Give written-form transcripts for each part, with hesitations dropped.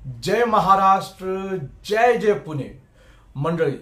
जय महाराष्ट्र, जय जय पुणे मंडळी.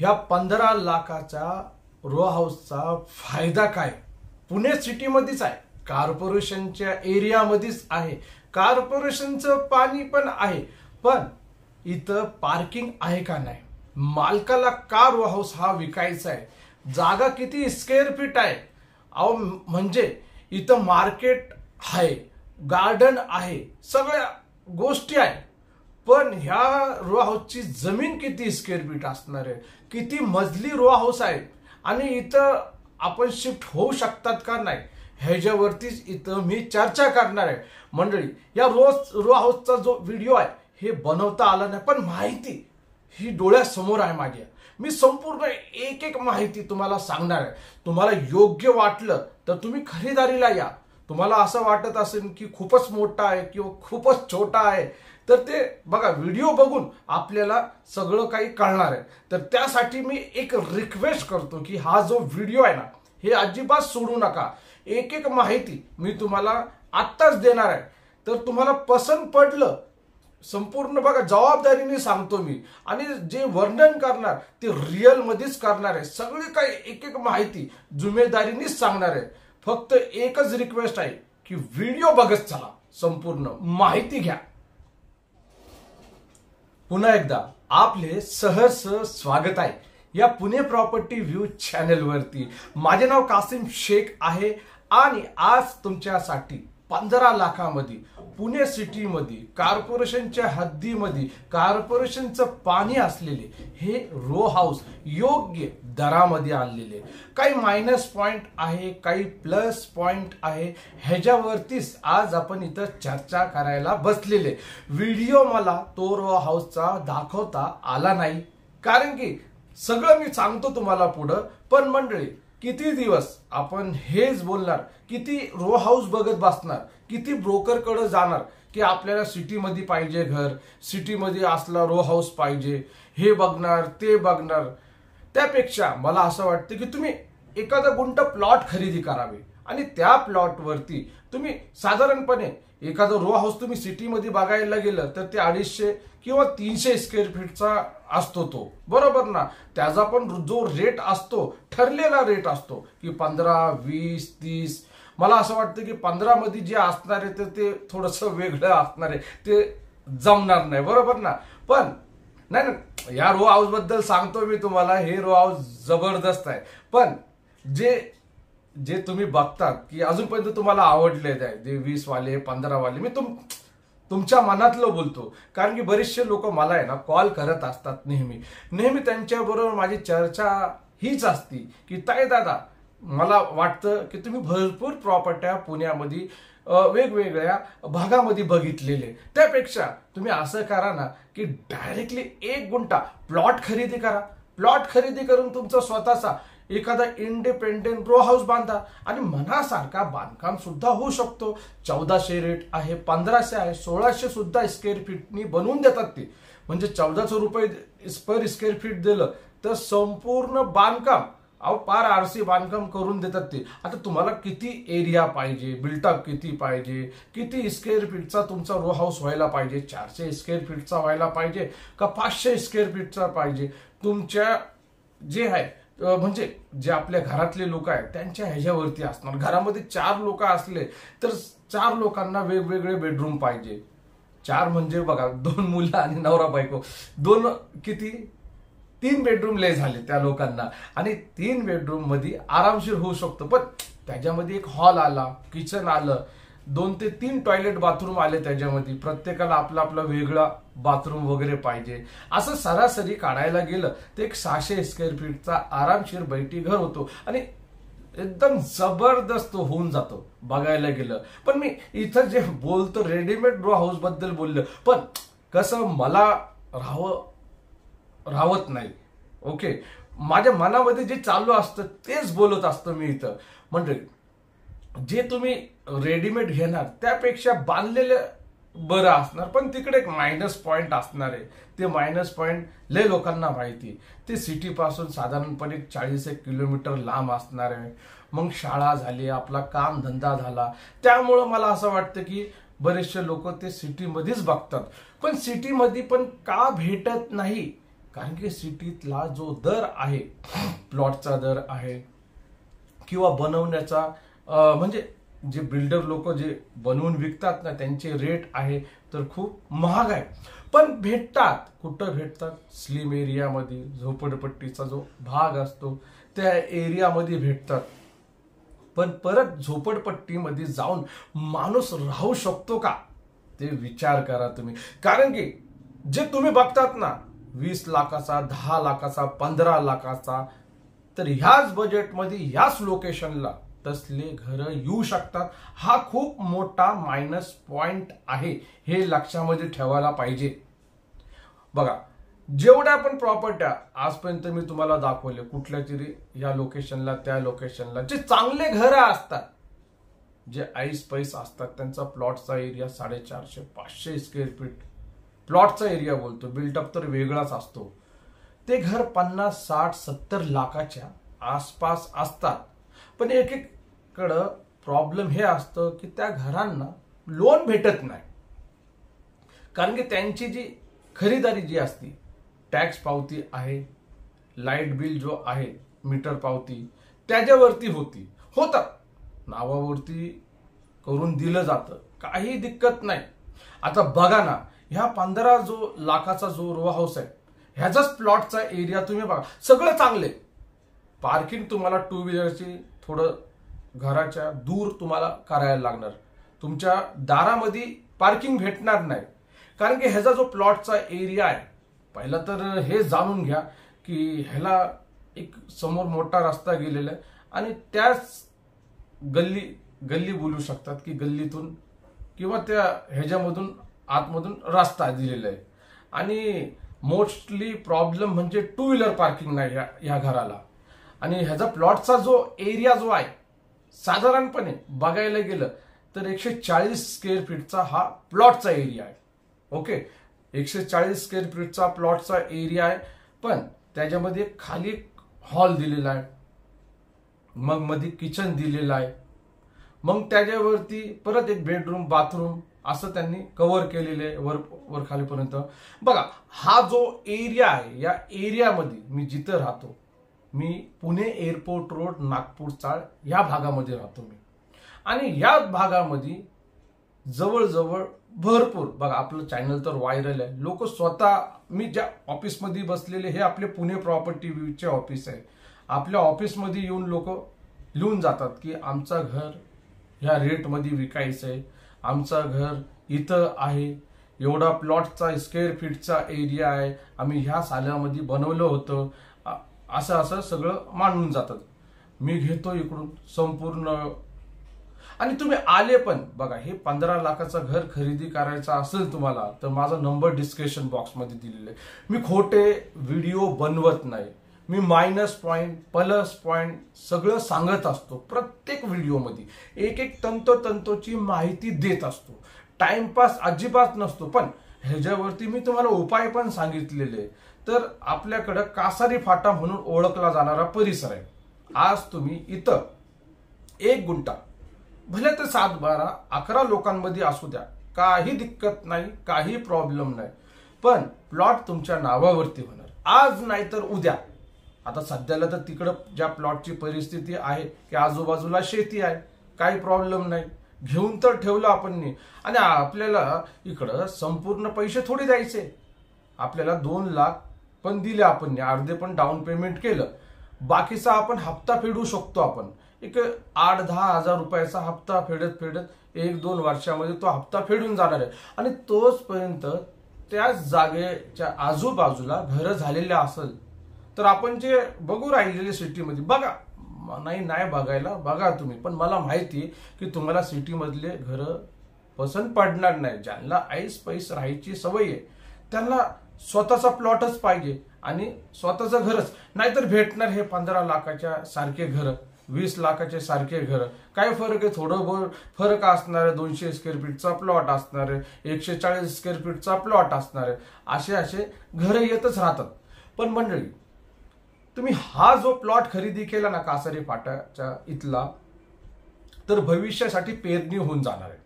ह्या 15 लाखाचा रो हाऊसचा फायदा काय? पुणे सिटीमध्येच आहे, कॉर्पोरेशनच्या एरियामध्येच आहे, कॉर्पोरेशनचं पाणी पण आहे. पण इथं पार्किंग आहे का नाही? मालकाला का रो हाऊस हा विकायचा आहे? जागा किती स्क्वेअर फीट आहे? अहो म्हणजे इथं मार्केट आहे, गार्डन आहे, सगळ्या गोष्टी आहे. पण ह्या रो हाऊसची जमीन किती स्क्वेअर फीट असणार आहे? किती मजली रो हाऊस आहे? आणि इथं आपण शिफ्ट होऊ शकतात का नाही, ह्याच्यावरतीच इथं मी चर्चा करणार आहे मंडळी. या रो हाऊसचा जो व्हिडिओ आहे हे बनवता आला नाही, पण माहिती ही डोळ्यासमोर आहे माझ्या. मी संपूर्ण एक एक माहिती तुम्हाला सांगणार आहे. तुम्हाला योग्य वाटलं तर तुम्ही खरीदारीला या. तुम्हाला असं वाटत असेल की खूपच मोठा आहे किंवा खूपच छोटा आहे, तर ते बघा, व्हिडिओ बघून आपल्याला सगळं काही कळणार आहे. तर त्यासाठी मी एक रिक्वेस्ट करतो की हा जो व्हिडिओ आहे ना, हे अजिबात सोडू नका. एक एक माहिती मी तुम्हाला आत्ताच देणार आहे. तर तुम्हाला पसंत पडलं, संपूर्ण बघा जबाबदारीने सांगतो मी, आणि जे वर्णन करणार ते रिअल मध्येच करणार आहे. सगळी काही एक एक माहिती जिम्मेदारीनेच सांगणार आहे. फक्त एकच रिक्वेस्ट आहे की व्हिडिओ बघत चला, संपूर्ण माहिती घ्या. पुन्हा एकदा आपले सहर्ष स्वागत आहे या पुणे प्रॉपर्टी व्ह्यू चॅनल वरती. माझे नाव कासिम शेख आहे आणि आज तुमच्यासाठी 15 लाखामध्ये पुणे सिटीमध्ये कॉर्पोरेशनच्या हद्दीमध्ये कॉर्पोरेशनचं पाणी असलेले हे रो हाऊस योग्य दरामध्ये आणलेले. काही मायनस पॉइंट आहे, काही प्लस पॉइंट आहे, ह्याच्यावरतीच आज आपण इथं चर्चा करायला बसलेले. व्हिडिओ मला तो रो हाऊसचा दाखवता आला नाही, कारण की सगळं मी सांगतो तुम्हाला पुढं. पण मंडळी, किती दिवस आपण हेच बोलणार? किती रो हाऊस बघत बसणार? किती ब्रोकर कडे जाणार की आपल्याला सिटीमध्ये पाहिजे घर, सिटीमध्ये असला रो हाऊस पाहिजे, हे बघणार ते बघणार. त्यापेक्षा मला असं वाटतं की तुम्ही एखादा गुंठ प्लॉट खरेदी करावे आणि त्या प्लॉट वरती तुम्ही साधारणपणे एखादा रो हाऊस तुम्ही सिटीमध्ये बघायला गेलं तर ते 250 किंवा 300 स्क्वेअर फीटचा असतो तो, बरोबर ना? त्याचा पण जो रेट असतो ठरलेला रेट असतो की 15, 20, 30. मला असं वाटतं की 15 मध्ये जे असणार आहे तर ते थोडस वेगळं असणार आहे, ते जमणार नाही, बरोबर ना? पण नाही ना, या रो हाऊस बद्दल सांगतो मी तुम्हाला, हे रो हाऊस जबरदस्त आहे. पण जे तुम्ही बघतात की अजूनपर्यंत तुम्हाला आवडले आहे ते 20 वाले 15 वाले, मी तुमच्या मनातलं बोलतो. कारण की बरेचसे लोक मला आहे ना कॉल करत असतात नेहमी त्यांच्याबरोबर माझी चर्चा हीच असती की ताई दादा, मला वाटतं की तुम्ही भरपूर प्रॉपर्ट्या पुण्यामध्ये वेगवेगळ्या भागामध्ये बघितलेले. त्यापेक्षा तुम्ही असं करा ना की डायरेक्टली 1 गुंठा प्लॉट खरेदी करा. प्लॉट खरेदी करून तुमचा स्वतःचा एखादा इंडिपेंडेंट रो हाऊस बांधा आणि मनासारखा बांधकाम सुद्धा होऊ शकतो. 1400 रेट आहे, 1500 आहे, 1600 सुद्धा स्क्वेअर फीटनी बनवून देतात ते. म्हणजे 1400 रुपये पर स्क्वेअर फीट दिलं तर संपूर्ण बांधकाम पार आरसी बांधकाम करून देतात ते. आता तुम्हाला किती एरिया पाहिजे, बिल्टअप किती पाहिजे, किती स्क्वेअर फीटचा तुमचा रो हाऊस व्हायला पाहिजे, 400 स्क्वेअर फीटचा व्हायला पाहिजे का 500 स्क्वेअर फीटचा पाहिजे, तुमच्या जे आहे म्हणजे जे आपल्या घरातले लोक आहेत त्यांच्या ह्याच्यावरती असणार. घरामध्ये 4 लोक असले तर 4 लोकांना वेगवेगळे बेडरूम पाहिजे. 4 म्हणजे बघा 2 मुलं आणि नवरा बायको, 2 किती 3 बेडरूम लय झाले त्या लोकांना. आणि 3 बेडरूम मध्ये आरामशीर होऊ शकतो. पण त्याच्यामध्ये एक हॉल आला, किचन आलं, 2 ते 3 टॉयलेट बाथरूम आले, त्याच्यामध्ये प्रत्येकाला आपला आपला वेगळा बाथरूम वगैरे पाहिजे. असं सरासरी काढायला गेलं तर एक 600 स्क्वेअर फीटचा आरामशीर बैठी घर होतो आणि एकदम जबरदस्त होऊन जातो बघायला गेलं. पण मी इथं जे बोलतो रेडीमेड रो हाऊस बद्दल बोललो, पण कसं मला राहत नाही. ओके, माझ्या मनामध्ये जे चालू असतं तेच बोलत असतो मी इथं. म्हणजे जे तुम्ही रेडीमेड घेणार त्यापेक्षा बांधलेलं बरं असणार. पण तिकडे एक मायनस पॉइंट असणार आहे. ते मायनस पॉइंट लय लोकांना माहिती. ते सिटी पासून साधारणपणे 40 किलोमीटर लांब असणार आहे. मग शाळा झाली, आपला काम धंदा झाला, त्यामुळं मला असं वाटतं की बरेचसे लोक ते सिटीमध्येच बघतात, पण सिटीमध्ये पण का भेटत नाही? कारण की सिटीतला जो दर आहे, प्लॉटचा दर आहे किंवा बनवण्याचा म्हणजे जे बिल्डर लोक जे बनवून विकतात ना, त्यांचे रेट आहे तर खूप महाग आहे. पण भेटतात कुठं भेटतात? स्लिम एरियामध्ये, झोपडपट्टीचा जो भाग असतो त्या एरियामध्ये भेटतात. पण परत झोपडपट्टीमध्ये जाऊन माणूस राहू शकतो का? ते विचार करा तुम्ही. कारण की जे तुम्ही बघतात ना 20 लाखाचा, 10 लाखाचा, 15 लाखाचा, तर ह्याच बजेटमध्ये ह्याच लोकेशनला तसले घर येऊ शकतात. हा खूप मोठा मायनस पॉइंट आहे, हे लक्षामध्ये ठेवायला पाहिजे. बघा, जेवढ्या पण प्रॉपर्ट्या आजपर्यंत मी तुम्हाला दाखवले, कुठल्या तरी या लोकेशनला त्या लोकेशनला जे चांगले घर असतात, जे ऐस पैस असतात, त्यांचा प्लॉटचा एरिया 450-500 स्क्वेअर फीट प्लॉटचा एरिया बोलतो, बिल्टअप तर वेगळाच असतो. ते घर 50, 60, 70 लाखाच्या आसपास असतात. पण एक एक कडं प्रॉब्लेम हे असतं की त्या घरांना लोन भेटत नाही. कारण की त्यांची जी खरीदारी जी असती, टॅक्स पावती आहे, लाईट बिल जो आहे, मीटर पावती त्याच्यावरती होतं, नावावरती करून दिलं जातं, काही दिक्कत नाही. आता बघा ना, ह्या 15 जो लाखाचा जो रो हाऊस आहे, ह्याचाच प्लॉटचा एरिया तुम्ही बघा, सगळं चांगले. पार्किंग तुम्हाला टू व्हीलरची थोडं घराच्या दूर तुम्हाला करायला लागणार, तुमच्या दारामध्ये पार्किंग भेटणार नाही. कारण की ह्याचा जो प्लॉटचा एरिया आहे, पहिला तर हे जाणून घ्या की ह्याला एक समोर मोठा रस्ता गेलेला आहे आणि त्याच गल्ली बोलू शकतात की गल्लीतून किंवा त्या ह्याच्यामधून आतमधून रस्ता दिलेला आहे. आणि मोस्टली प्रॉब्लेम म्हणजे टू व्हीलर पार्किंग नाही ह्या घराला. आणि ह्याचा प्लॉटचा जो एरिया जो आहे, साधारणपणे बघायला गेलं तर 140 स्क्वेअर फीटचा हा प्लॉटचा एरिया आहे. ओके, 140 स्क्वेअर फीटचा प्लॉटचा एरिया आहे. पण त्याच्यामध्ये खाली हॉल दिलेला आहे, मग मध्ये किचन दिलेला आहे, मग त्याच्यावरती परत एक बेडरूम, बाथरूम असं त्यांनी कव्हर केलेले आहे वर खालीपर्यंत. बघा, हा जो एरिया आहे, या एरियामध्ये मी जिथं राहतो, मी पुणे एअरपोर्ट रोड, नागपूर चाळ या भागामध्ये राहतो मी. आणि या भागामध्ये जवळजवळ भरपूर, बघा आपलं चॅनल तर व्हायरल आहे, लोक स्वतः, मी ज्या ऑफिसमध्ये बसलेले हे आपले पुणे प्रॉपर्टी व्ह्यूचे ऑफिस आहे, आपल्या ऑफिसमध्ये येऊन लोक लिहून जातात की आमचं घर ह्या रेटमध्ये विकायचं आहे, आमचं घर इथं आहे, एवढा प्लॉटचा स्क्वेअर फीटचा एरिया आहे, आम्ही ह्या साल्यामध्ये बनवलं होतं, असं सगळं मांडून जातात. मी घेतो इकडून संपूर्ण. आणि तुम्ही आले पण बघा, हे 15 लाखाचं घर खरेदी करायचं असेल तुम्हाला तर माझा नंबर डिस्क्रिप्शन बॉक्समध्ये दिलेला आहे. मी खोटे व्हिडिओ बनवत नाही, मी मायनस पॉइंट, प्लस पॉइंट सगळं सांगत असतो. प्रत्येक व्हिडिओमध्ये एक एक तंतोतंतोची माहिती देत असतो, टाइमपास अजिबात नसतो. पण ह्याच्यावरती मी तुम्हाला उपाय पण सांगितलेले. तर आपल्याकडं कासारी फाटा म्हणून ओळखला जाणारा परिसर आहे. आज तुम्ही इथं 1 गुंठा, भले तर 7, 12, 11 लोकांमध्ये असू द्या, काही दिक्कत नाही, काही प्रॉब्लेम नाही. पण प्लॉट तुमच्या नावावरती होणार, आज नाही तर उद्या. आता सध्याला तर तिकडं ज्या प्लॉटची परिस्थिती आहे की आजूबाजूला शेती आहे, काही प्रॉब्लेम नाही, घेऊन तर ठेवलं आपण. आणि आपल्याला इकडं संपूर्ण पैसे थोडे द्यायचे, आपल्याला 2 लाख पण दिले आपण, अर्धे पण डाऊन पेमेंट केलं, बाकीचा आपण हप्ता फेडू शकतो. आपण एक 8-10 हजार रुपयाचा हप्ता फेडत 1-2 वर्षामध्ये तो हप्ता फेडून जाणार आहे. आणि तोचपर्यंत त्याच जागेच्या आजूबाजूला घरं झालेले असेल तर आपण जे बघू राहिलेले सिटीमध्ये, बघा, नाही बघायला बघा तुम्ही, पण मला माहिती आहे की तुम्हाला सिटीमधले घरं पसंत पडणार नाही. ज्यांना ऐस पैस राहायची सवय आहे त्यांना स्वतःचा प्लॉटच पाहिजे आणि स्वतःचं घरच, नाहीतर भेटणार हे 15 लाखाच्या सारखे घर, 20 लाखाचे सारखे घर. काय फरक आहे? थोडं बहुत फरक असणार आहे. 200 स्क्वेअर फीटचा प्लॉट असणार आहे, 140 स्क्वेअर फीटचा प्लॉट असणार आहे, असे घर येतच राहतात. पण मंडळी, तुम्ही हा जो प्लॉट खरेदी केला ना कासारी फाटाच्या इथला, तर भविष्यासाठी पेरणी होऊन जाणार आहे.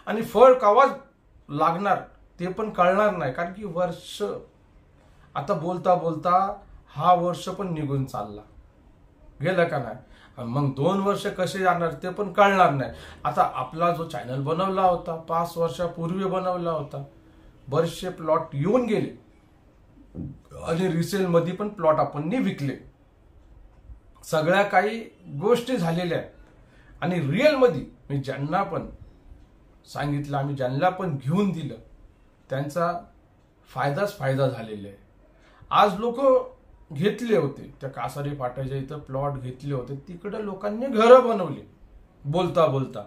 आणि फळ केव्हा लागणार ते पण कळणार नाही, कारण की वर्ष आता बोलता बोलता हा वर्ष पण निघून चालला गेलं का नाही, मग 2 वर्ष कसे जाणार ते पण कळणार नाही. आता आपला जो चॅनल बनवला होता 5 वर्षापूर्वी बनवला होता, बरेचसे प्लॉट येऊन गेले आणि रिसेल मध्ये पण प्लॉट आपण विकले. सगळ्या काही गोष्टी झालेल्या आहेत. आणि रिअल मध्ये मी ज्यांना पण सांगितलं, आम्ही ज्यांना पण घेऊन दिलं, त्यांचा फायदाच फायदा झालेला आहे. आज लोक घेतले होते त्या कासारी फाट्याच्या इथं प्लॉट घेतले होते, तिकडे लोकांनी घरं बनवली बोलता बोलता.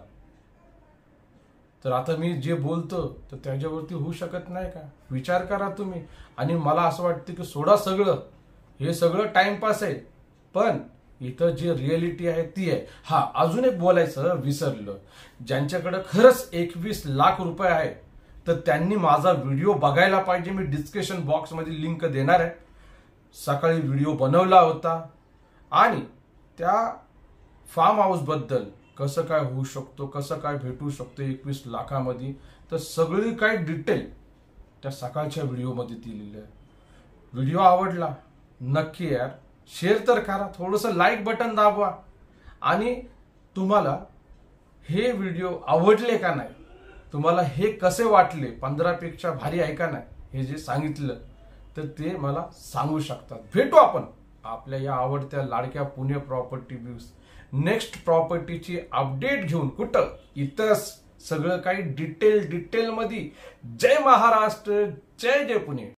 तर आता मी जे बोलतो तर त्याच्यावरती होऊ शकत नाही का? विचार करा तुम्ही. आणि मला असं वाटतं की सोडा सगळं, हे सगळं टाइमपास आहे, पण इथं जे रिअलिटी आहे ती आहे. हा, अजून एक बोलायचं विसरलं, ज्यांच्याकडे खरंच 21 लाख रुपये आहे तर त्यांनी माझा व्हिडिओ बघायला पाहिजे. मी डिस्क्रिप्शन बॉक्स मध्ये लिंक देणार आहे. सकाळी व्हिडिओ बनवला होता आणि त्या फार्म हाऊस बद्दल कसं काय होऊ शकतो, कसं काय भेटू शकतो 21 लाखामध्ये, तर सगळी काय डिटेल त्या सकाळच्या व्हिडिओमध्ये दिलेली आहे. व्हिडिओ आवडला नक्की यार शेअर तर करा, थोडंसं लाईक बटन दाबवा. आणि तुम्हाला हे व्हिडिओ आवडले का नाही, तुम्हाला हे कसे वाटले, 15 पेक्षा भारी आहे का नाही हे जे सांगितलं, तर ते मला सांगू शकतात. भेटू आपण आपल्या या आवडत्या लाडक्या पुणे प्रॉपर्टी व्ह्यूज नेक्स्ट प्रॉपर्टीची अपडेट घेऊन. कुठं इथंच सगळं काही डिटेल मध्ये. जय महाराष्ट्र, जय जय पुणे.